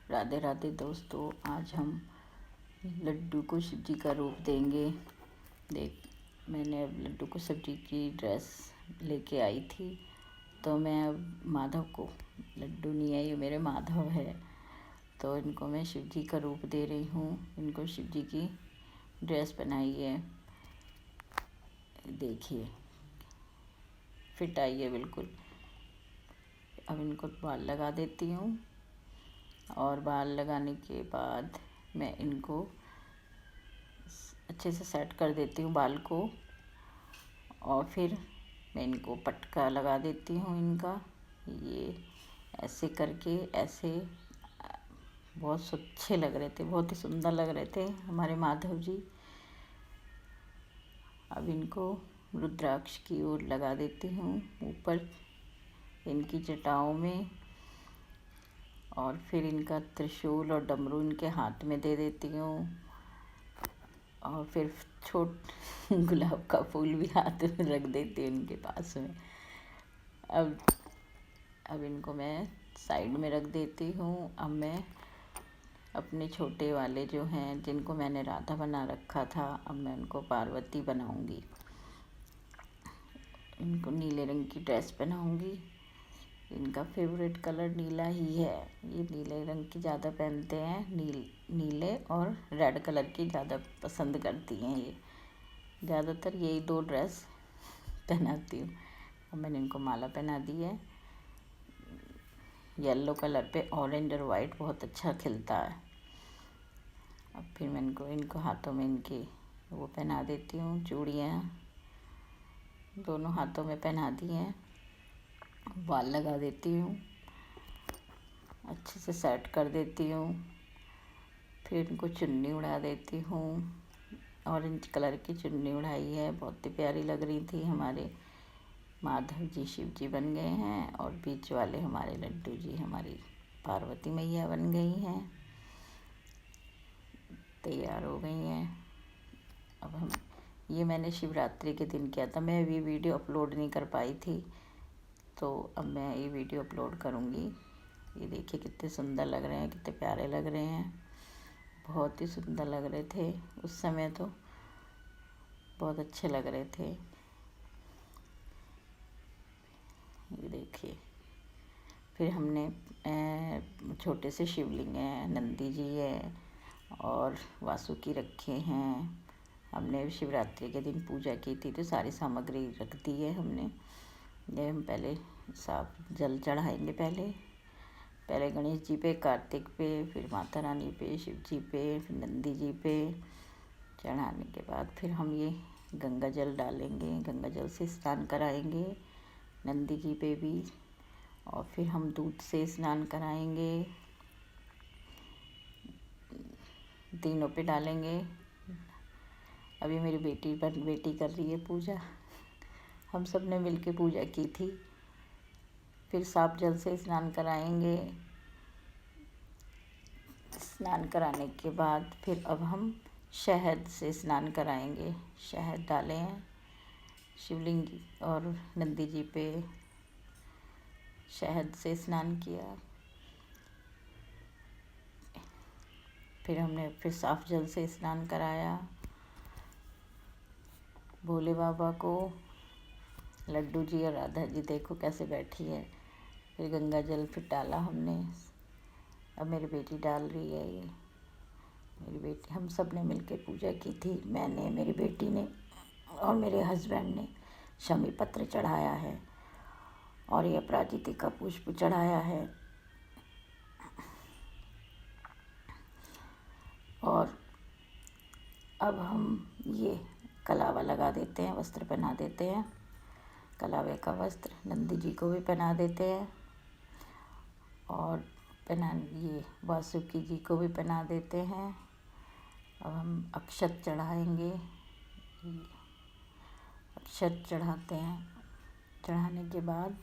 राधे राधे दोस्तों, आज हम लड्डू को शिव जी का रूप देंगे। देख, मैंने अब लड्डू को शिव जी की ड्रेस लेके आई थी, तो मैं अब माधव को, लड्डू नहीं है ये मेरे माधव है, तो इनको मैं शिव जी का रूप दे रही हूँ। इनको शिव जी की ड्रेस पहनाई है, देखिए फिट आई है बिल्कुल। अब इनको बाल लगा देती हूँ और बाल लगाने के बाद मैं इनको अच्छे से सेट कर देती हूँ बाल को, और फिर मैं इनको पटका लगा देती हूँ इनका। ये ऐसे करके ऐसे बहुत अच्छे लग रहे थे, बहुत ही सुंदर लग रहे थे हमारे माधव जी। अब इनको रुद्राक्ष की ओर लगा देती हूँ ऊपर इनकी जटाओं में, और फिर इनका त्रिशूल और डमरू इनके हाथ में दे देती हूँ, और फिर गुलाब का फूल भी हाथ में रख देती हूँ इनके पास में। अब इनको मैं साइड में रख देती हूँ। अब मैं अपने छोटे वाले जो हैं, जिनको मैंने राधा बना रखा था, अब मैं उनको पार्वती बनाऊँगी। इनको नीले रंग की ड्रेस पहनाऊँगी। इनका फेवरेट कलर नीला ही है, ये नीले रंग की ज़्यादा पहनते हैं। नीले और रेड कलर की ज़्यादा पसंद करती हैं ये, ज़्यादातर यही दो ड्रेस पहनाती हूँ। अब मैंने इनको माला पहना दी है। येलो कलर पे ऑरेंज और वाइट बहुत अच्छा खिलता है। अब फिर मैं इनको हाथों में इनके वो पहना देती हूँ, चूड़ियाँ दोनों हाथों में पहना दी हैं। बाल लगा देती हूँ, अच्छे से सेट कर देती हूँ। फिर इनको चुन्नी उड़ा देती हूँ, ऑरेंज कलर की चुन्नी उड़ाई है, बहुत ही प्यारी लग रही थी। हमारे माधव जी शिव जी बन गए हैं, और बीच वाले हमारे लड्डू जी हमारी पार्वती मैया बन गई हैं, तैयार हो गई हैं। अब ये मैंने शिवरात्रि के दिन किया था। मैं ये वीडियो अपलोड नहीं कर पाई थी, तो अब मैं ये वीडियो अपलोड करूँगी। ये देखिए कितने सुंदर लग रहे हैं, कितने प्यारे लग रहे हैं, बहुत ही सुंदर लग रहे थे उस समय, तो बहुत अच्छे लग रहे थे। ये देखिए, फिर हमने छोटे से शिवलिंग है, नंदी जी है और वासुकी रखे हैं। हमने शिवरात्रि के दिन पूजा की थी, तो सारी सामग्री रख दी है हमने। ये हम पहले साफ जल चढ़ाएंगे, पहले गणेश जी पे, कार्तिक पे, फिर माता रानी पे, शिव जी पे, फिर नंदी जी पे चढ़ाने के बाद फिर हम ये गंगा जल डालेंगे, गंगा जल से स्नान कराएंगे नंदी जी पे भी, और फिर हम दूध से स्नान कराएंगे, तीनों पे डालेंगे। अभी मेरी बेटी कर रही है पूजा, हम सब ने मिल के पूजा की थी। फिर साफ जल से स्नान कराएंगे। स्नान कराने के बाद फिर अब हम शहद से स्नान कराएंगे। शहद डाले हैं शिवलिंग और नंदी जी पे, शहद से स्नान किया। फिर हमने फिर साफ जल से स्नान कराया भोले बाबा को। लड्डू जी और राधा जी देखो कैसे बैठी है। फिर गंगा जल फिर डाला हमने। अब मेरी बेटी डाल रही है ये, मेरी बेटी, हम सब ने मिल के पूजा की थी। मैंने, मेरी बेटी ने और मेरे हस्बैंड ने शमी पत्र चढ़ाया है, और ये अपराजिता का पुष्प चढ़ाया है, और अब हम ये कलावा लगा देते हैं, वस्त्र पहना देते हैं। कलावे का वस्त्र नंदी जी को भी पहना देते हैं, और ये वासुकी जी को भी पहना देते हैं। अब हम अक्षत चढ़ाएंगे, अक्षत चढ़ाते हैं। चढ़ाने के बाद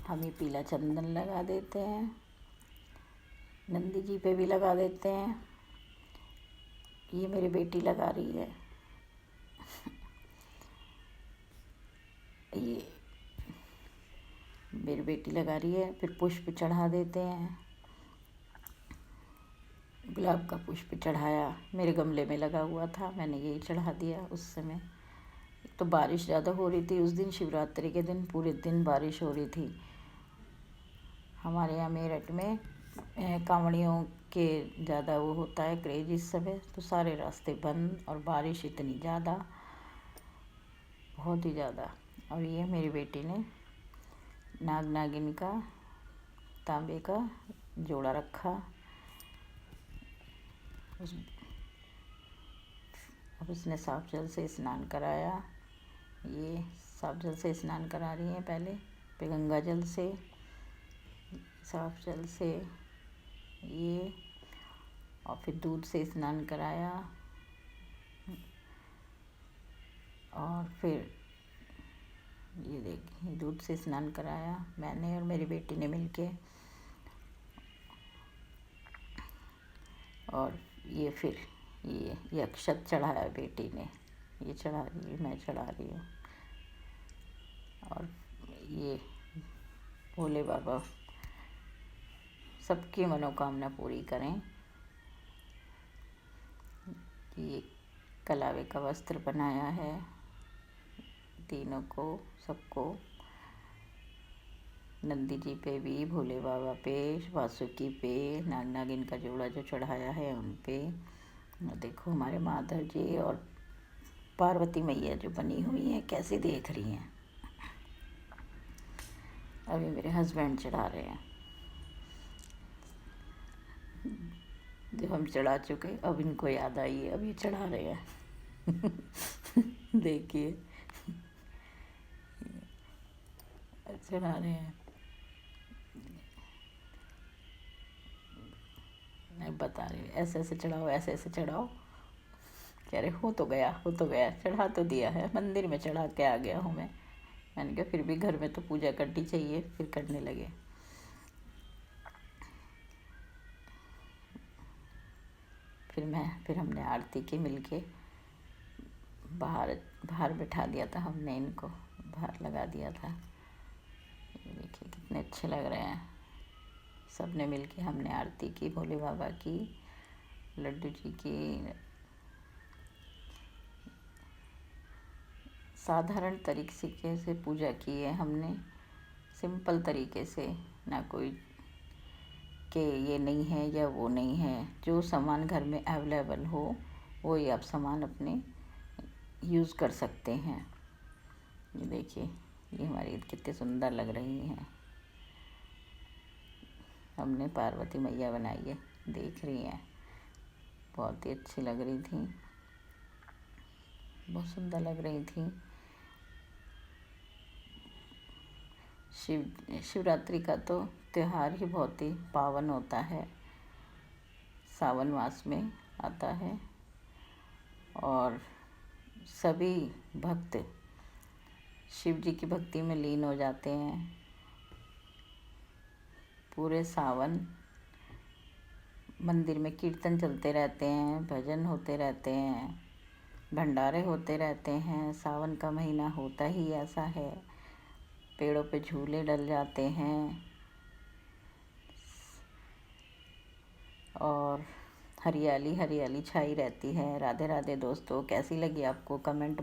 हम ये पीला चंदन लगा देते हैं, नंदी जी पे भी लगा देते हैं। ये मेरी बेटी लगा रही है, ये मेरी बेटी लगा रही है। फिर पुष्प चढ़ा देते हैं, गुलाब का पुष्प चढ़ाया। मेरे गमले में लगा हुआ था, मैंने यही चढ़ा दिया उस समय। एक तो बारिश ज़्यादा हो रही थी उस दिन, शिवरात्रि के दिन पूरे दिन बारिश हो रही थी। हमारे यहाँ मेरठ में कांवड़ियों के ज़्यादा वो होता है क्रेज इस समय, तो सारे रास्ते बंद और बारिश इतनी ज़्यादा, बहुत ही ज़्यादा। और ये मेरी बेटी ने नाग नागिन का तांबे का जोड़ा रखा। अब उसने साफ जल से स्नान कराया। ये साफ जल से स्नान करा रही हैं पहले, फिर गंगा जल से, साफ जल से ये, और फिर दूध से स्नान कराया। और फिर ये देखिए दूध से स्नान कराया मैंने और मेरी बेटी ने मिलके। और ये फिर ये अक्षत चढ़ाया बेटी ने, ये चढ़ा रही है, मैं चढ़ा रही हूँ। और ये भोले बाबा सबकी मनोकामना पूरी करें। ये कलावे का वस्त्र बनाया है तीनों को, सबको, नंदी जी पे भी, भोले बाबा पे, वासुकी पे, नाग नागिन का जोड़ा जो चढ़ाया है उन पे। और देखो हमारे माधव जी और पार्वती मैया जो बनी हुई हैं कैसे देख रही हैं। अभी मेरे हस्बैंड चढ़ा रहे हैं, जो हम चढ़ा चुके, अब इनको याद आई है, अब ये चढ़ा रहे हैं। देखिए चढ़ा रहे हैं। मैं बता रही हूँ ऐसे ऐसे चढ़ाओ, ऐसे ऐसे चढ़ाओ। कह रहे हो तो गया, हो तो गया, चढ़ा तो दिया है, मंदिर में चढ़ा के आ गया हूँ मैं। मैंने कहा फिर भी घर में तो पूजा करनी चाहिए, फिर करने लगे। फिर हमने आरती की मिलके, बाहर बिठा दिया था हमने इनको, बाहर लगा दिया था। ये देखिए कितने अच्छे लग रहे हैं। सब ने मिलके हमने आरती की, भोले बाबा की, लड्डू जी की। साधारण तरीके से पूजा की है हमने, सिंपल तरीके से, ना कोई कि ये नहीं है या वो नहीं है। जो सामान घर में अवेलेबल हो वही आप सामान अपने यूज़ कर सकते हैं। ये देखिए ये हमारी कितनी सुंदर लग रही हैं। हमने पार्वती मैया बनाई है, देख रही हैं, बहुत ही अच्छी लग रही थी, बहुत सुंदर लग रही थी। शिवरात्रि का तो त्यौहार ही बहुत ही पावन होता है, सावन मास में आता है। और सभी भक्त शिव जी की भक्ति में लीन हो जाते हैं। पूरे सावन मंदिर में कीर्तन चलते रहते हैं, भजन होते रहते हैं, भंडारे होते रहते हैं। सावन का महीना होता ही ऐसा है, पेड़ों पे झूले डल जाते हैं और हरियाली हरियाली छाई रहती है। राधे राधे दोस्तों, कैसी लगी आपको कमेंट